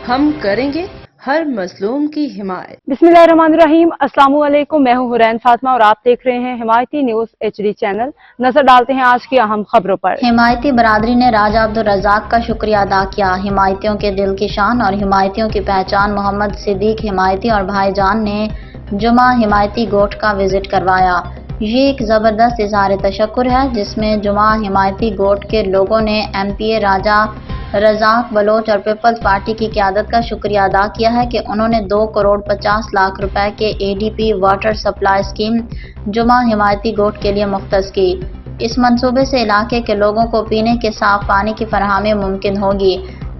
ہم کریں گے ہر مظلوم کی حمایت۔ بسمillahirrahmanirrahim، السلام علیکم، میں ہوں حرین فاطمہ اور آپ دیکھ رہے ہیں حمایتی نیوز HD چینل۔ نظر ڈالتے ہیں آج کی اہم خبروں پر۔ حمایتی برادری نے راجہ عبدالرزاق کا شکریہ ادا کیا۔ حمایتیوں کے دل کی شان اور حمایتیوں کی پہچان محمد صدیق حمایتی اور بھائی جان نے جمعہ حمایتی گوٹھ کا وزٹ کروایا۔ یہ ایک زبردست اظہار تشکر ہے جس میں جمعہ حمایتی گوٹھ کے لوگوں نے MPA راجہ رزاق بلوچ اور پیپلز پارٹی کی قیادت کا شکریہ ادا کیا ہے کہ انہوں نے 2,50,00,000 روپے کے ADP واٹر سپلائی اسکیم جمعہ حمایتی گوٹھ کے لیے مختص کی۔ اس منصوبے سے علاقے کے لوگوں کو پینے کے صاف پانی کی فراہمی ممکن ہوگی۔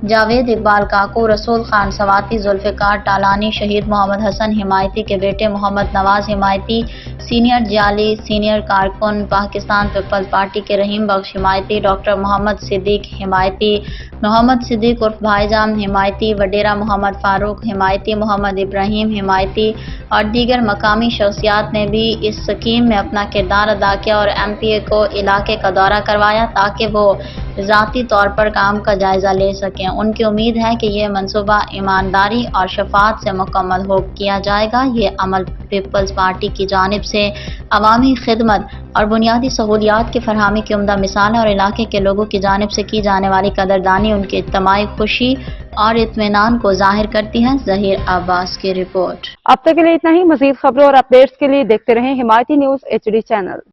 جاوید اقبال کاکو، رسول خان سواتی، ذوالفقار ٹالانی، شہید محمد حسن حمایتی کے بیٹے محمد نواز حمایتی، سینئر جعلی سینئر کارکن پاکستان پیپلز پارٹی کے رحیم بخش حمایتی، ڈاکٹر محمد صدیق حمایتی، محمد صدیق عرف بھائی جان حمایتی، وڈیرہ محمد فاروق حمایتی، محمد ابراہیم حمایتی اور دیگر مقامی شخصیات نے بھی اس اسکیم میں اپنا کردار ادا کیا اور MPA کو علاقے کا دورہ کروایا تاکہ وہ ذاتی طور پر کام کا جائزہ لے سکیں۔ ان کی امید ہے کہ یہ منصوبہ ایمانداری اور شفافیت سے مکمل کیا جائے گا۔ یہ عمل پیپلز پارٹی کی جانب سے عوامی خدمت اور بنیادی سہولیات کی فراہمی کی عمدہ مثال ہے اور علاقے کے لوگوں کی جانب سے کی جانے والی قدردانی ان کی اجتماعی خوشی اور اطمینان کو ظاہر کرتی ہے۔ ظہیر عباس کی رپورٹ۔ اب تک کے لیے اتنا ہی۔ مزید خبروں اور اپڈیٹس کے لیے دیکھتے رہیں حمایتی نیوز HD چینل۔